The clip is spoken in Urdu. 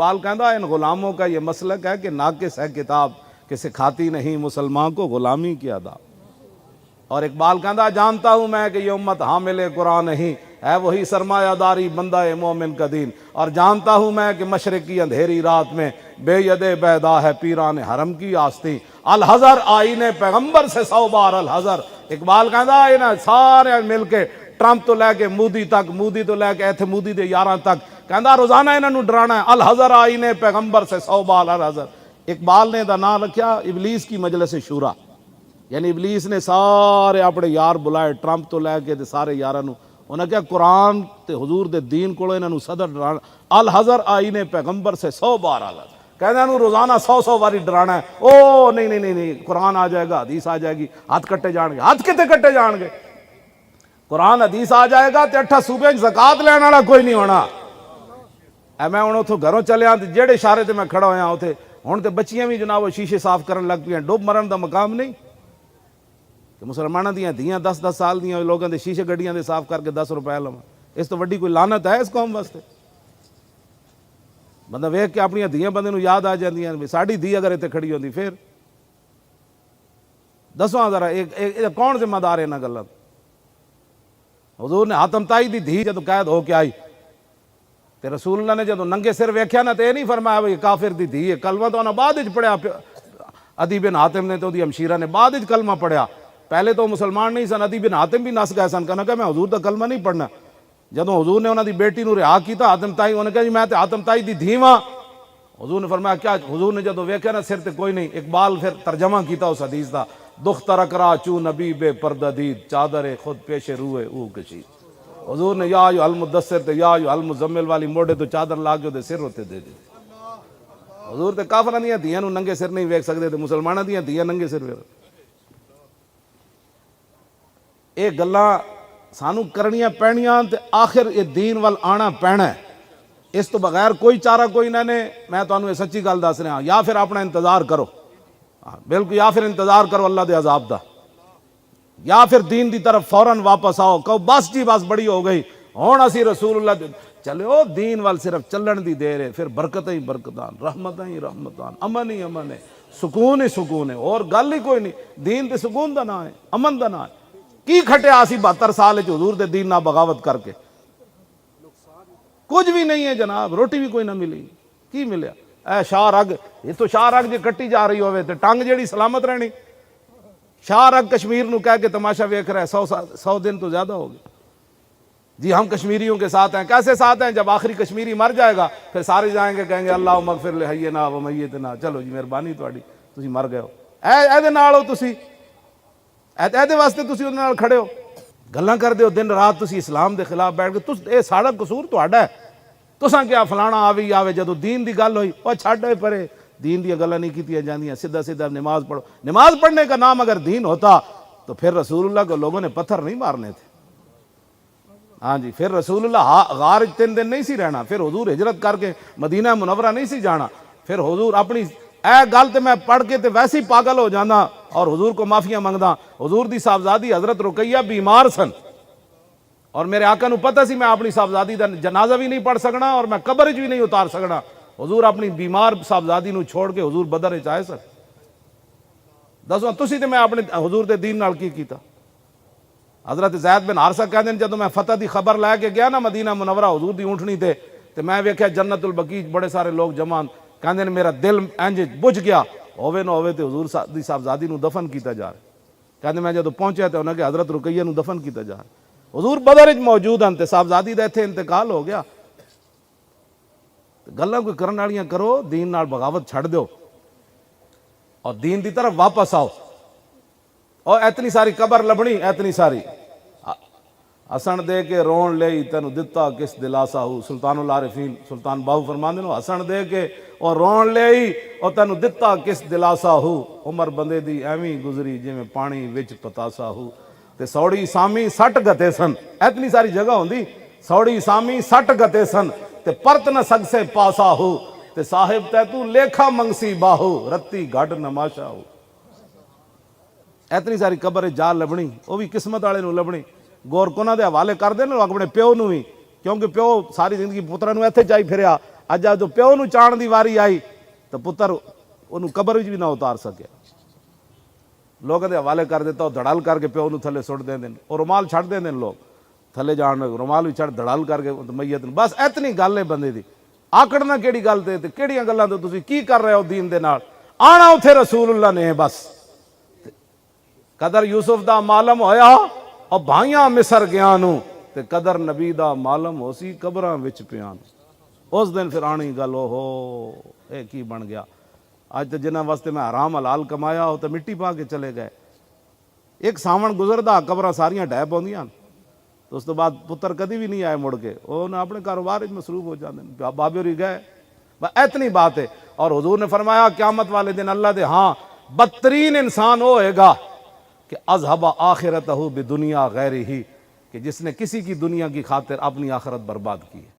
اقبال کہتا ان غلاموں کا یہ مسلک ہے کہ ناقص ہے کتاب کہ سکھاتی نہیں مسلمان کو غلامی کی آداب. اور اقبال کہتا جانتا ہوں میں کہ یہ امت حامل قرآن نہیں ہے وہی سرمایہ داری بندہ مومن کا دین. اور جانتا ہوں میں کہ مشرق کی اندھیری رات میں بے ید بیدا ہے پیران حرم کی آستی. الحذر آئین پیغمبر سے 100 بار الحذر. اقبال کہتا ہے نا سارے مل کے ٹرمپ تو لے کے مودی تک، مودی تو لے کے ایتھے مودی دے یاراں تک کہتا روزانہ انہاں نوں ڈرانا ہے. الحذر آئین پیغمبر سے 100 بار الحذر. اقبال نے دا نام رکھیا ابلیس کی مجلس شورا، یعنی ابلیس نے سارے اپنے یار بلائے ٹرمپ تو لے کے تے سارے یاراں نوں انہاں کہا قرآن تے حضور دے دین کولو انہاں نوں صدر ڈرانا. الحذر آئین پیغمبر سے 100 بار الحذر. کہنا انہوں روزانہ 100 باری ڈرانا ہے. او نہیں قرآن آ جائے گا، حدیث آ جائے گی، ہاتھ کٹے جان گے. ہاتھ کتے کٹے جان گے؟ قرآن حدیث آ جائے گا تے 8 صوبے زکات لین والا کوئی نہیں ہونا. میں ہوں اتوں گھروں چلیا جہے اشارے تے میں کھڑا ہویا اتنے ہوں تو بچیاں بھی جناب شیشے صاف کرن لگ پی. ڈوب مرن دا مقام نہیں کہ مسلمانوں دیاں دھیاں 10 سال دیاں لوگوں دے شیشے گڈیاں دے صاف کر کے 10 روپے لواں. اس تو وڈی کوئی لعنت ہے اس قوم واسطے؟ بندہ ویکھ کے اپنی دھیاں بندے نوں یاد آ جاندیاں ساڈی دھی اگر اتنے کھڑی ہوندی پھر دسو ذرا کون ذمہ دار ہے انہاں گلاں؟ حضور نے حاتم تائی دی دھی جدوں قید ہو کے آئی تے رسول اللہ نے جدوں ننگے سر ویکھیا نا تے یہ نہیں فرمایا بھئی کافر دی دھی ہے. کلمہ تو انہاں بعد وچ پڑھیا عدی بن حاتم نے تو دی ہمشیرہ نے بعد وچ کلمہ پڑھیا. پہلے تو مسلمان نہیں سن. عدی بن حاتم بھی نس گئے سن کہ میں حضور دا کلمہ نہیں پڑھنا. جدوں حضور نے انہاں دی بیٹی نوں رہا کیتا حاتم تائی انہوں نے کہا جی میں تے حاتم تائی دی دھی ہاں. حضور نے فرمایا کیا؟ حضور نے جدوں ویکھیا نا سر تے کوئی نہیں. اقبال پھر ترجمہ کیتا اس حدیث دا دخ ترک را چو نبی بے پردہ دید چادر خود پیش روئے او کشید. حضور نے یا ایھا المدثر تے یا ایھا المزمل والی موڑے تو چادر لا کے دے سر ہوتے دے دی. حضور تے کافراں دیاں دھیاں نوں ننگے سر نہیں ویکھ سکدے تے مسلماناں دیاں دھیاں ننگے سر ویکھ. اے گلاں سانوں کرنیاں پینیاں تے آخر یہ دین وال آنا پینا ہے. اس تو بغیر کوئی چارہ کوئی نہ نے. میں تانوں یہ سچی گل دس رہا یا پھر اپنا انتظار کرو بالکل، یا پھر انتظار کرو اللہ دے عذاب دا، یا پھر دین دی طرف فوراً واپس آؤ کہو بس جی بس بڑی ہو گئی ہون اسی رسول اللہ چلو دین وال صرف چلن دی دیر ہے. پھر برکتیں ہی برکتان، رحمتیں ہی رحمتان، امن ہی امن ہے، سکون ہی سکون ہے. اور گل ہی کوئی نہیں. دین تے سکون دا نام ہے، امن دا نام ہے. کی کھٹیا اسی 72 سال حضور دے دین نہ بغاوت کر کے؟ کچھ بھی نہیں ہے جناب. روٹی بھی کوئی نہ ملی. کی ملیا؟ اے شاہ رگ یہ تو شاہ رگ جی کٹی جا رہی ہوئے تے ٹنگ جیڑی سلامت رہنی. شاہ رگ کشمیر نو کہہ کے تماشا ویکھ رہا ہے 100 دن تو زیادہ ہو گئے. جی ہم کشمیریوں کے ساتھ ہیں. کیسے ساتھ ہیں؟ جب آخری کشمیری مر جائے گا پھر سارے جائیں گے کہیں گے اللہ مغفر لحینا و میتنا. چلو جی مہربانی تہاڈی تسی مر گئے ہو. اے دے نال ہو تسی اے واسطے تسی اودے نال کھڑے ہو گلاں کردے ہو دن رات. تسی اسلام دے خلاف بیٹھ کے اے سارا قصور تہاڈا ہے. تساں کیا فلانا آوے جدوں دین دی گل ہوئی او چھڈ پرے دین دی گلاں نہیں کیتیاں جاندیاں. سیدھا نماز پڑھو. نماز پڑھنے کا نام اگر دین ہوتا تو پھر رسول اللہ کو لوگوں نے پتھر نہیں مارنے تھے. ہاں جی پھر رسول اللہ غار 3 دن نہیں سی رہنا. پھر حضور ہجرت کر کے مدینہ منورہ نہیں سی جانا. پھر حضور اپنی اے گل تے میں پڑھ کے تے ویسے ہی پاگل ہو جانا اور حضور کو معافیاں منگدا. حضور دی صاحبزادی حضرت رقیہ بیمار سن اور میرے آقا نو پتہ سی میں اپنی صاحبزادی دا جنازہ بھی نہیں پڑھ سکنا اور میں قبر وچ بھی نہیں اتار سکنا. حضور اپنی بیمار صاحبزادی نو چھوڑ کے حضور بدر وچ آئے سن. دسو تسی تے میں اپنے حضور دے دین نال کی کیتا؟ حضرت زید بن حارثہ کہندے جدوں میں فتح دی خبر لے کے گیا نا مدینہ منورہ حضور دی اونٹنی تے میں ویکھیا جنت البقیع بڑے سارے لوگ جمع. کہندے میرا دل انج بجھ گیا ہووے نہ ہووے تے حضور دی صاحبزادی نو دفن کیتا جا رہا. کہندے میں جدوں پہنچیا تے انہاں کہ حضرت رقیہ نو دفن کیتا جا رہا. حضور بدر وچ موجود ہیں تے صاحبزادی دا ایتھے انتقال ہو گیا. گلاں کوئی کرن والیاں کرو. دین نال بغاوت چھڈ دیو اور دین دی طرف واپس آؤ. اور اتنی ساری قبر لبنی اتنی ساری ہسن دے کے رون لئی تینوں دتا کس دلاسا ہو. سلطان العارفین سلطان باہو فرماندے نو ہسن دے کے اور رون لئی اور تینوں دتا کس دلاسا ہو. عمر بندے دی ایویں گزری جویں پانی وچ پتاسا ہو. تے سوڑی سامی 60 گتے سن. اتنی ساری جگہ ہوندی. سوڑی سامی 60 گتے سن تے پرت نہ سگ سے پاسا ہو. تے صاحب تے تو لیکھا منگسی باہو رتی گھڑ نماشا ہو. اتنی ساری قبر جا لبنی وہ بھی قسمت والے نو لبنی. گور کناں دے حوالے کر دے نا اپنے پیو نو بھی کیونکہ پیو ساری زندگی پتراں نو ایتھے چائی پھریا ਅੱਜ ਜਦੋਂ ਪਿਓ ਨੂੰ ਚਾਣ ਦੀ ਵਾਰੀ ਆਈ ਤਾਂ ਪੁੱਤਰ ਉਹਨੂੰ ਕਬਰ ਵਿੱਚ ਵੀ ਨਾ ਉਤਾਰ ਸਕਿਆ, ਲੋਕਾਂ ਦੇ ਹਵਾਲੇ ਕਰ ਦਿੱਤਾ। ਉਹ ਧੜਲ ਕਰਕੇ ਪਿਓ ਨੂੰ ਥੱਲੇ ਸੁੱਟ ਦਿੰਦੇ ਨੇ, ਉਹ ਰੁਮਾਲ ਛੱਡ ਦਿੰਦੇ ਨੇ ਲੋਕ ਥੱਲੇ ਜਾਣ, ਰੁਮਾਲ ਵੀ ਛੱਡ ਧੜਲ ਕਰਕੇ ਮਈਅਤ ਨੂੰ। ਬਸ ਇਤਨੀ ਗੱਲ ਹੈ ਬੰਦੇ ਦੀ, ਆਕੜਨਾ ਕਿਹੜੀ ਗੱਲ ਤੇ ਕਿਹੜੀਆਂ ਗੱਲਾਂ ਤੋਂ ਤੁਸੀਂ ਕੀ ਕਰ ਰਹੇ ਹੋ ਦੀਨ ਦੇ ਨਾਲ। ਆਣਾ ਉੱਥੇ ਰਸੂਲullah ਨੇ ਬਸ। ਕਦਰ ਯੂਸਫ ਦਾ ਮਾਲਮ ਹੋਇਆ ਉਹ ਭਾਈਆਂ ਮਿਸਰ ਗਿਆ ਨੂੰ, ਤੇ ਕਦਰ ਨਬੀ ਦਾ ਮਾਲਮ ਹੋ ਸੀ ਕਬਰਾਂ ਵਿੱਚ ਪਿਆ ਨੂੰ। ਉਸ ਦਿਨ ਫਿਰ ਆਣੀ ਗੱਲ, ਓਹੋ ਇਹ ਕੀ ਬਣ ਗਿਆ। ਅੱਜ ਤਾਂ ਜਿਨ੍ਹਾਂ ਵਾਸਤੇ ਮੈਂ ਹਰਾਮ ਹਲਾਲ ਕਮਾਇਆ ਉਹ ਤਾਂ ਮਿੱਟੀ ਪਾ ਕੇ ਚਲੇ ਗਏ। ਇੱਕ ਸਾਵਣ ਗੁਜ਼ਰਦਾ ਕਬਰਾਂ ਸਾਰੀਆਂ ਢਹਿ ਪਾਉਂਦੀਆਂ, ਉਸ ਤੋਂ ਬਾਅਦ ਪੁੱਤਰ ਕਦੀ ਵੀ ਨਹੀਂ ਆਏ ਮੁੜ ਕੇ, ਉਹ ਆਪਣੇ ਕਾਰੋਬਾਰ ਵਿੱਚ ਮਸਰੂਫ ਹੋ ਜਾਂਦੇ ਨੇ, ਬਾਬੇ ਹੋਰੀ ਗਏ। بس اتنی بات ہے۔ اور حضور نے فرمایا قیامت والے دن اللہ دے ہاں بدترین انسان وہ ہوئے گا کہ اذهب آخرتہ بدنیا غیرہ، کہ جس نے کسی کی دنیا کی خاطر اپنی آخرت برباد کی ہے۔